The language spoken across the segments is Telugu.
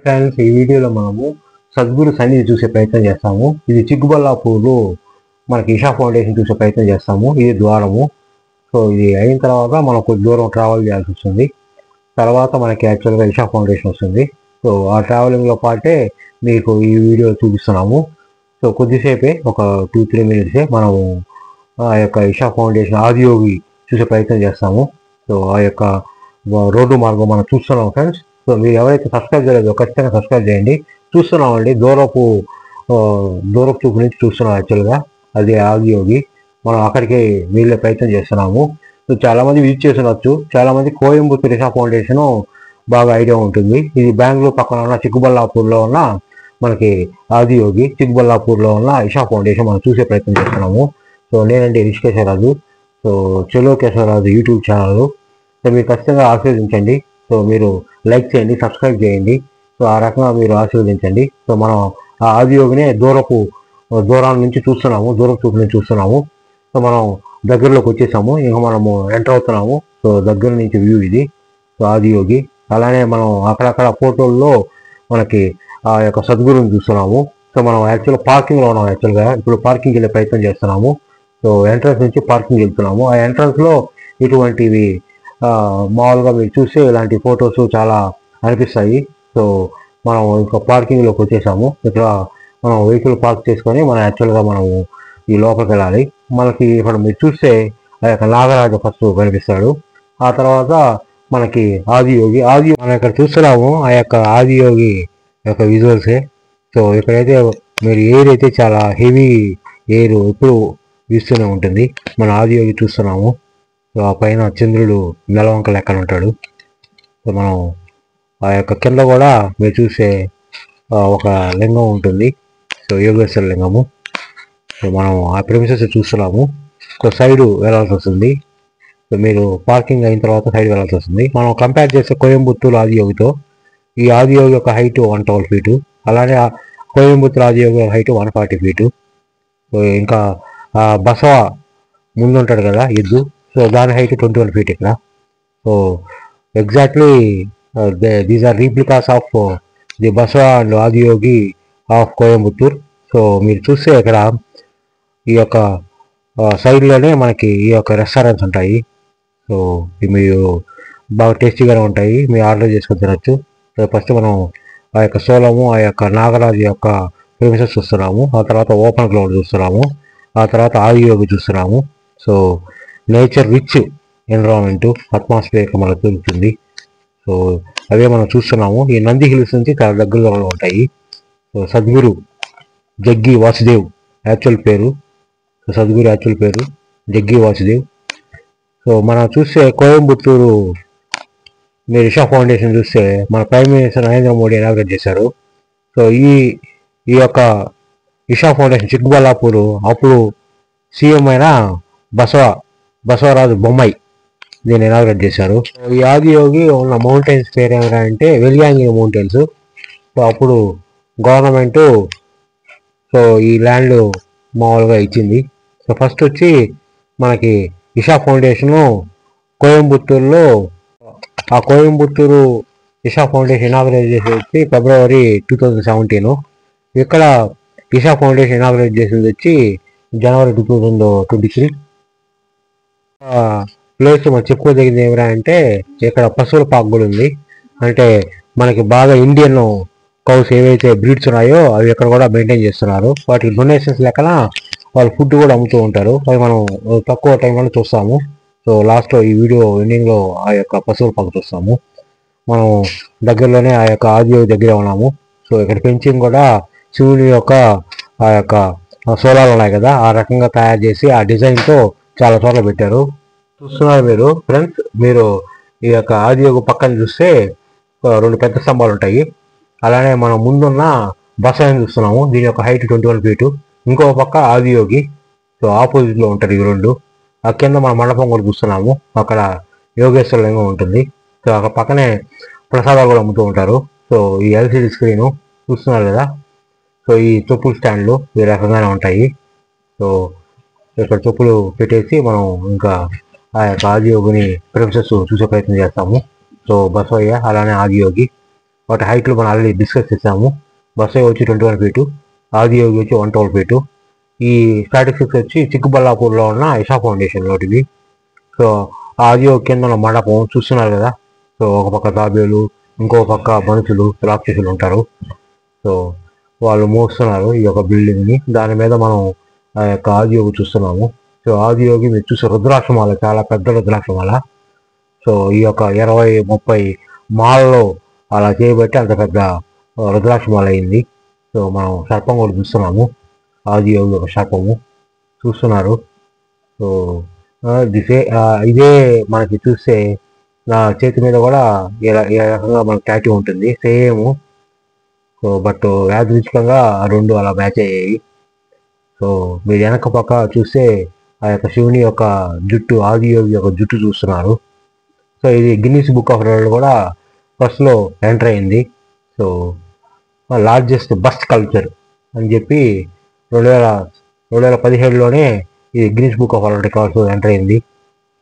ఫ్రెండ్స్, ఈ వీడియోలో మనము సద్గురు సన్నిధి చూసే ప్రయత్నం చేస్తాము. ఇది చిక్కుబల్లాపూర్లో మనకి ఇషా ఫౌండేషన్ చూసే ప్రయత్నం చేస్తాము. ఇది ద్వారము. సో ఇది అయిన తర్వాత మనం కొద్ది దూరం ట్రావెల్ చేయాల్సి వస్తుంది. తర్వాత మనకి యాక్చువల్గా ఇషా ఫౌండేషన్ వస్తుంది. సో ఆ ట్రావెలింగ్లో పాటే మీకు ఈ వీడియో చూపిస్తున్నాము. సో కొద్దిసేపే ఒక 2-3 మినిట్సే మనము ఆ యొక్క ఇషా ఫౌండేషన్ ఆదియోగి చూసే ప్రయత్నం చేస్తాము. సో ఆ యొక్క రోడ్డు మార్గం మనం చూస్తున్నాం ఫ్రెండ్స్. సో మీరు ఎవరైతే సబ్స్క్రైబ్ చేయలేదో ఖచ్చితంగా సబ్స్క్రైబ్ చేయండి. చూస్తున్నామండి, దూరపు చూపు నుంచి చూస్తున్నాం. యాక్చువల్గా అది ఆదియోగి. మనం అక్కడికి వెళ్ళే ప్రయత్నం చేస్తున్నాము. సో చాలామంది విజిట్ చేస్తుండొచ్చు. చాలామంది కోయంబత్తూర్ ఇషా ఫౌండేషన్ బాగా ఐడియా ఉంటుంది. ఇది బెంగళూరు పక్కన ఉన్న చిక్కుబల్లాపూర్లో ఉన్న మనకి ఆదియోగి. చిక్కుబల్లాపూర్లో ఉన్న ఇషా ఫౌండేషన్ మనం చూసే ప్రయత్నం చేస్తున్నాము. సో నేనండి రిషికేశ్వరరాజు. సో చెలో కేశవరాజు యూట్యూబ్ ఛానల్. సో మీరు ఖచ్చితంగా ఆశీర్వదించండి. సో మీరు లైక్ చేయండి, సబ్స్క్రైబ్ చేయండి. సో ఆ రకంగా మీరు ఆశీర్వదించండి. సో మనం ఆ ఆదియోగినే దూరాల నుంచి చూస్తున్నాము, దూరపు చూపు నుంచి చూస్తున్నాము. సో మనం దగ్గరలోకి వచ్చేసాము. ఇంకా మనము ఎంటర్ అవుతున్నాము. సో దగ్గర నుంచి వ్యూ ఇది. సో ఆదియోగి. అలానే మనం అక్కడక్కడ ఫోటోల్లో మనకి ఆ యొక్క సద్గురుని చూస్తున్నాము. సో మనం యాక్చువల్గా పార్కింగ్లో ఉన్నాము. యాక్చువల్గా ఇప్పుడు పార్కింగ్ వెళ్ళే ప్రయత్నం చేస్తున్నాము. సో ఎంట్రన్స్ నుంచి పార్కింగ్ వెళ్తున్నాము. ఆ ఎంట్రన్స్లో ఇటువంటివి మామూలుగా మీరు చూస్తే ఇలాంటి ఫొటోస్ చాలా అనిపిస్తాయి. సో మనం ఇంకా పార్కింగ్లోకి వచ్చేసాము. ఇక్కడ మనం వెహికల్ పార్క్ చేసుకొని మనం యాక్చువల్గా మనము ఈ లోపలికి వెళ్ళాలి. మనకి ఇక్కడ మీరు చూస్తే ఆ యొక్క నాగరాజు ఫస్ట్ కనిపిస్తాడు. ఆ తర్వాత మనకి ఆదియోగి మనం ఇక్కడ చూస్తున్నాము. ఆ యొక్క ఆదియోగి యొక్క విజువల్సే. సో ఇక్కడైతే మీరు ఎయిర్ అయితే చాలా హెవీ ఎయిర్ ఎప్పుడు వీస్తూనే ఉంటుంది. మన ఆదియోగి చూస్తున్నాము. సో ఆ పైన చంద్రుడు నెలవంక లెక్కన ఉంటాడు. సో మనం ఆ యొక్క కింద కూడా మీరు చూసే ఒక లింగం ఉంటుంది. సో యోగేశ్వర లింగము. సో మనం ఆ ప్రెమిసెస్ చూస్తున్నాము. సో సైడ్ వెళ్ళాల్సి వస్తుంది. సో మీరు పార్కింగ్ అయిన తర్వాత సైడ్ వెళ్ళాల్సి వస్తుంది. మనం కంపేర్ చేస్తే కోయంబత్తూరు ఆదియోగితో ఈ ఆదియోగి యొక్క హైట్ 112 ఫీటు. అలానే కోయంబత్తూరు ఆదియోగి యొక్క హైట్ 140 ఫీటు. సో ఇంకా బసవ ముందు ఉంటాడు కదా ఎద్దు. సో దాని హైట్ 21 ఫీట్ ఇక్కడ. So exactly these are replicas of the Basava and Adiyogi of Coimbatore. So మీరు చూస్తే ఇక్కడ ఈ యొక్క సైడ్లోనే మనకి ఈ యొక్క రెస్టారెంట్స్ ఉంటాయి. సో మీరు బాగా టేస్టీగానే ఉంటాయి. మీరు ఆర్డర్ చేసుకొని తినచ్చు. సో ఫస్ట్ మనం ఆ యొక్క సోలము, ఆ యొక్క నాగరాజు యొక్క ప్రెమిసెస్ చూస్తున్నాము. ఆ తర్వాత ఓపెన్ గ్రౌండ్ చూస్తున్నాము. ఆ తర్వాత ఆదియోగి చూస్తున్నాము. So nature rich environment atmosphere మనకు దొరుకుతుంది. సో అవే మనం చూస్తున్నాము. ఈ నంది హిల్స్ నుంచి చాలా దగ్గరలో ఉంటాయి. సో సద్గురు జగ్గి వాసుదేవ్ యాక్చువల్ పేరు. సో సద్గురు యాక్చువల్ పేరు జగ్గి వాసుదేవ్. సో మనం చూస్తే కోయంబత్తూరు మీరు ఇషా ఫౌండేషన్ చూస్తే మన prime minister Narendra Modi inaugurate చేశారు. సో ఈ యొక్క ఇషా ఫౌండేషన్ చిక్కుబల్లాపూర్ అప్పుడు సీఎం అయిన బసవరాజు బొమ్మాయి దీన్ని ఇనాగ్రేట్ చేశారు. ఈ ఆదియోగి ఉన్న మౌంటైన్స్ పేరు ఏమైనా అంటే వెలియాంగి మౌంటైన్స్. సో అప్పుడు గవర్నమెంట్ సో ఈ ల్యాండ్ మామూలుగా ఇచ్చింది. సో ఫస్ట్ వచ్చి మనకి ఇషా ఫౌండేషను కోయంబత్తూరులో ఆ కోయంబత్తూరు ఇషా ఫౌండేషన్ ఇనాగ్రేట్ చేసి వచ్చి ఫిబ్రవరి 2017. ఇక్కడ ఇషా ఫౌండేషన్ ఇనాగ్రేట్ చేసింది వచ్చి జనవరి 2023. ప్లేస్ మనం చెప్పుకోదగింది ఏమిరా అంటే ఇక్కడ పశువుల పార్క్ కూడా ఉంది. అంటే మనకి బాగా ఇండియన్ కౌస్ ఏవైతే బ్రీడ్స్ ఉన్నాయో అవి ఇక్కడ కూడా మెయింటైన్ చేస్తున్నారు. వాటికి డొనేషన్స్ లెక్కన వాళ్ళు ఫుడ్ కూడా అమ్ముతూ ఉంటారు. అవి మనం తక్కువ టైంలో చూస్తాము. సో లాస్ట్లో ఈ వీడియో ఎండింగ్లో ఆ యొక్క పశువుల పార్క్ చూస్తాము. మనం దగ్గరలోనే ఆ యొక్క ఆదియోగి దగ్గర ఉన్నాము. సో ఇక్కడ ఫెన్సింగ్ కూడా శివుని యొక్క ఆ యొక్క సోలాలు ఉన్నాయి కదా, ఆ రకంగా తయారు చేసి ఆ డిజైన్తో చాలా చోట్ల పెట్టారు. చూస్తున్నారు మీరు ఫ్రెండ్స్. మీరు ఈ యొక్క ఆదియోగి పక్కన చూస్తే 2 పెద్ద స్తంభాలు ఉంటాయి. అలానే మనం ముందున్న బసవని చూస్తున్నాము. దీని యొక్క హైట్ 21 ఫీటు. ఇంకో పక్క ఆదియోగి. సో ఆపోజిట్లో ఉంటారు ఇవి 2. ఆ కింద మన మండపం కూడా చూస్తున్నాము. అక్కడ యోగేశ్వర లింగం ఉంటుంది. సో అక్కడ పక్కనే ప్రసాదాలు కూడా అమ్ముతూ ఉంటారు. సో ఈ ఎల్సిడి స్క్రీను చూస్తున్నారు కదా. సో ఈ చెప్పుల స్టాండ్లు ఈ రకంగానే ఉంటాయి. సో ఇక్కడ చెప్పులు పెట్టేసి మనం ఇంకా ఆ యొక్క ఆదియోగిని ప్రెమిసెస్ చూసే ప్రయత్నం చేస్తాము. సో బసవయ్య అలానే ఆదియోగి. వాటి హైట్లు మనం ఆల్రెడీ డిస్కస్ చేసాము. బస్సు వచ్చి 21 ఫీటు, ఆదియోగి వచ్చి 112 ఫీటు. ఈ స్టాటిస్టిక్స్ వచ్చి చిక్కబల్లాపూర్లో ఉన్న ఇషా ఫౌండేషన్ నోటివి. సో ఆదియోగి కింద ఉన్న మండపం చూస్తున్నారు కదా. సో ఒక పక్క తాబేలు, ఇంకో పక్క మనుషులు రాక్షసులు ఉంటారు. సో వాళ్ళు మోస్తున్నారు ఈ యొక్క బిల్డింగ్ని. దాని మీద మనం ఆ యొక్క ఆదియోగి చూస్తున్నాము. సో ఆదియోగి మీరు చూసే రుద్రాక్షమాల చాలా పెద్ద రుద్రాక్షమాల. సో ఈ యొక్క 20-30 మాలలో అలా చేయబట్టి అంత పెద్ద రుద్రాక్షమాల అయింది. సో మనం సర్పం కూడా చూస్తున్నాము, ఆదియోగి ఒక సర్పము చూస్తున్నారు. సో ఇదే మనకి చూస్తే నా చేతి మీద కూడా ఏ రకంగా మనకి టాటూ ఉంటుంది సేమ్. సో బట్ యాదృచ్ఛికంగా రెండు అలా మ్యాచ్ అయ్యాయి. సో మీరు వెనక పక్క చూస్తే ఆ యొక్క శివుని యొక్క జుట్టు, ఆదియోగి యొక్క జుట్టు చూస్తున్నారు. సో ఇది గిన్నిస్ బుక్ ఆఫ్ వరల్డ్ కూడా ఫస్ట్లో ఎంటర్ అయింది. సో లార్జెస్ట్ బస్ట్ కల్చర్ అని చెప్పి 2017లోనే ఇది Guinness book of world records enter అయింది.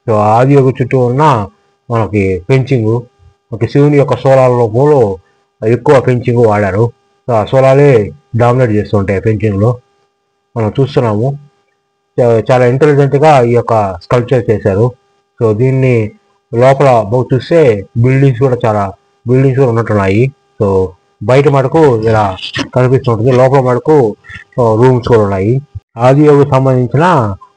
సో ఆదియోగి చుట్టూ ఉన్న మనకి ఫెన్సింగ్, ఒక శివుని యొక్క సోలార్లో కూడా ఎక్కువ ఫెన్సింగ్ వాడారు. సో ఆ సోలాలే డామినేట్ చేస్తుంటాయి ఫెన్సింగ్లో. మనం చూస్తున్నాము చాలా ఇంటెలిజెంట్గా ఈ యొక్క స్కల్ప్చర్ చేశారు. సో దీన్ని లోపల చూస్తే బిల్డింగ్స్ కూడా ఉన్నట్టున్నాయి. సో బయట మటుకు ఇలా కనిపిస్తుంటుంది, లోపల మటుకు రూమ్స్ కూడా ఉన్నాయి. ఆదియోగికి సంబంధించిన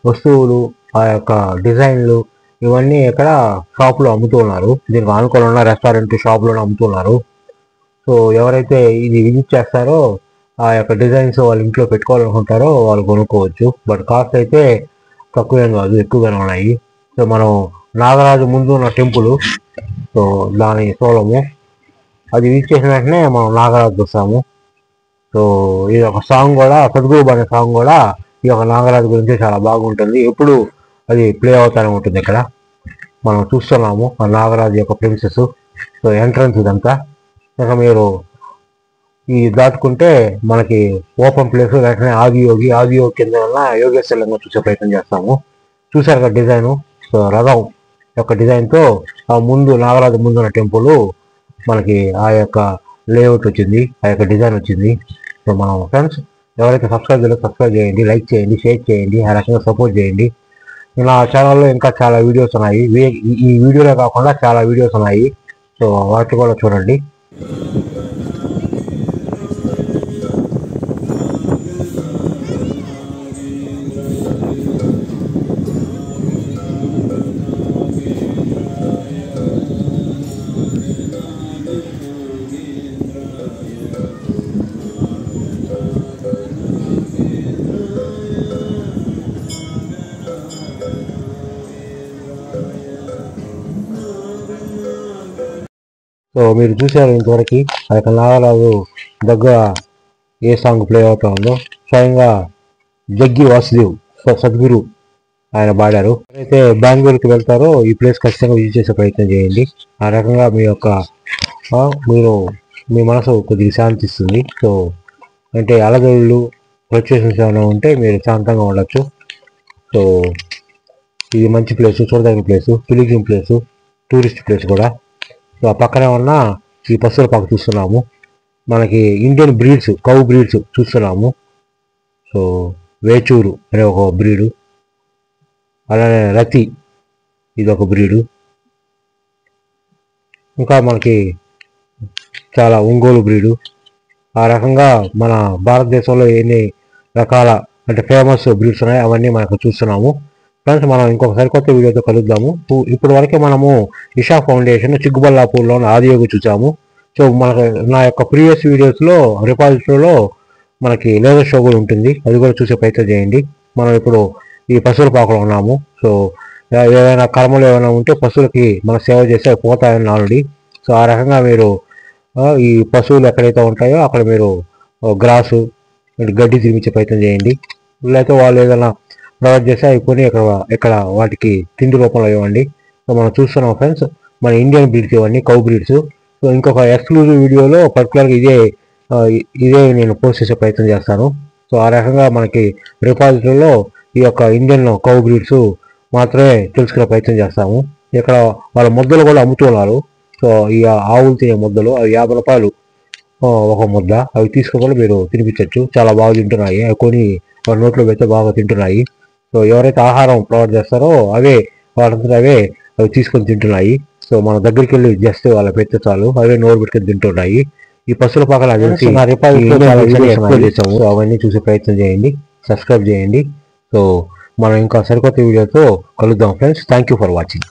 వస్తువులు, ఆ యొక్క డిజైన్లు ఇవన్నీ ఇక్కడ షాపులో అమ్ముతున్నారు. దీనికి ఆనుకొని ఉన్న రెస్టారెంట్ షాపులోనే అమ్ముతున్నారు. సో ఎవరైతే ఇది విజిట్ చేస్తారో ఆ యొక్క డిజైన్స్ వాళ్ళ ఇంట్లో పెట్టుకోవాలనుకుంటారో వాళ్ళు కొనుక్కోవచ్చు. బట్ కాస్ట్ అయితే తక్కువేం కాదు, ఎక్కువగానే ఉన్నాయి. సో మనం నాగరాజు ముందు ఉన్న టెంపుల్, సో దాని స్థూలము అది విజిట్ చేసిన వెంటనే మనం నాగరాజు చూస్తాము. సో ఇది ఒక సాంగ్ కూడా, సద్గురు అనే సాంగ్ కూడా ఈ యొక్క నాగరాజు గురించి చాలా బాగుంటుంది. ఎప్పుడు అది ప్లే అవుతానే ఉంటుంది. ఇక్కడ మనం చూస్తున్నాము ఆ నాగరాజు యొక్క ప్రిన్సెస్. సో ఎంట్రన్స్ ఇదంతా. ఇక మీరు ఈ దాటుకుంటే మనకి ఓపెన్ ప్లేస్, వెంటనే ఆదియోగి కింద ఉన్న యోగేశ్వరంగా చూసే ప్రయత్నం చేస్తాము. చూసారు కదా డిజైను. సో రథం యొక్క డిజైన్తో ఆ ముందు నాగరాజు ముందు ఉన్న టెంపుల్ మనకి ఆ యొక్క లేఅవుట్ వచ్చింది, ఆ యొక్క డిజైన్ వచ్చింది. సో మనం ఫ్రెండ్స్ ఎవరైతే సబ్స్క్రైబ్ చేయండి, లైక్ చేయండి, షేర్ చేయండి, ఆ రకంగా సపోర్ట్ చేయండి. నా ఛానల్లో ఇంకా చాలా వీడియోస్ ఉన్నాయి. ఈ వీడియోలో కాకుండా చాలా వీడియోస్ ఉన్నాయి. సో వాటిని కూడా చూడండి. సో మీరు చూశారు ఇంతవరకు ఆ యొక్క నాగరాజు దగ్గర ఏ సాంగ్ ప్లే అవుతా ఉందో స్వయంగా జగ్గి వాసుదేవ్ సద్గురు ఆయన పాడారు. అయితే బెంగళూరుకి వెళ్తారో ఈ ప్లేస్ ఖచ్చితంగా విజిట్ చేసే ప్రయత్నం చేయండి. ఆ రకంగా మీ మనసు కొద్దిగా శాంతిస్తుంది. సో అంటే అలజడులు, ఫ్లక్చుయేషన్స్ ఏమైనా ఉంటే మీరు శాంతంగా ఉండొచ్చు. సో ఇది మంచి ప్లేసు, చూడదగిన place, pilgrim place, tourist place కూడా. సో ఆ పక్కనే ఉన్న ఈ పశువుల పాక చూస్తున్నాము. మనకి ఇండియన్ బ్రీడ్స్, కౌ బ్రీడ్స్ చూస్తున్నాము. సో వేచూరు అనే ఒక బ్రీడు, అలానే రతి ఇది ఒక బ్రీడు. ఇంకా మనకి చాలా ఒంగోలు బ్రీడు. ఆ రకంగా మన భారతదేశంలో ఎన్ని రకాల అంటే ఫేమస్ బ్రీడ్స్ ఉన్నాయి అవన్నీ మనకు చూస్తున్నాము. ఫ్రెండ్స్ మనం ఇంకొక సరికొత్త వీడియోతో కలుద్దాము. ఇప్పటి వరకే మనము ఇషా ఫౌండేషన్ చిక్కబల్లాపూర్లో ఆదియోగి చూసాము. సో నా యొక్క ప్రీవియస్ వీడియోస్లో రిపాజిటరీలో మనకి లేజర్ షో కూడా ఉంటుంది, అది కూడా చూసే ప్రయత్నం చేయండి. మనం ఇప్పుడు ఈ పశువుల పాకలో ఉన్నాము. సో ఏదైనా కర్మలు ఏమైనా ఉంటే పశువులకి మనం సేవ చేస్తే పోతాయని ఆల్రెడీ. సో ఆ రకంగా మీరు ఈ పశువులు ఎక్కడైతే ఉంటాయో అక్కడ మీరు గ్రాసు గడ్డి తిరిగించే ప్రయత్నం చేయండి. లేకపోతే వాళ్ళు ఏదైనా ప్రొవైడ్ చేస్తే అవి కొని ఇక్కడ వాటికి తిండి రూపంలో ఇవ్వండి. సో మనం చూస్తున్నాం ఫ్రెండ్స్ మన ఇండియన్ బ్రీడ్స్ ఇవన్నీ, కౌ బ్రీడ్స్. సో ఇంకొక ఎక్స్క్లూజివ్ వీడియోలో పర్టికులర్గా ఇదే నేను పోస్ట్ చేసే ప్రయత్నం చేస్తాను. సో ఆ రకంగా మనకి రిపాజిటరీలో ఈ యొక్క ఇండియన్ కౌ బ్రీడ్స్ మాత్రమే తెలుసుకునే ప్రయత్నం చేస్తాము. ఇక్కడ వాళ్ళ ముద్దలు కూడా అమ్ముతున్నారు. సో ఈ ఆవులు తినే ముద్దలు అవి 50 రూపాయలు ఒక ముద్ద. అవి తీసుకొని మీరు తినిపించవచ్చు. చాలా బాగా తింటున్నాయి. అవి కొని వారి నోట్లో పెడితే బాగా తింటున్నాయి. సో ఎవరైతే ఆహారం ప్రొవైడ్ చేస్తారో అవే వాటంతట అవే అవి తీసుకొని తింటున్నాయి. సో మన దగ్గరికి వెళ్ళి జస్ట్ వాళ్ళ పెడితే చాలు, అవే నోరు పెట్టుకొని తింటున్నాయి. ఈ పశువుల పాకలు అవి ఎక్స్ప్లోర్ చేసాము. సో అవన్నీ చూసే ప్రయత్నం చేయండి, సబ్స్క్రైబ్ చేయండి. సో మనం ఇంకా సరికొత్త వీడియోతో కలుద్దాం friends. Thank you for watching.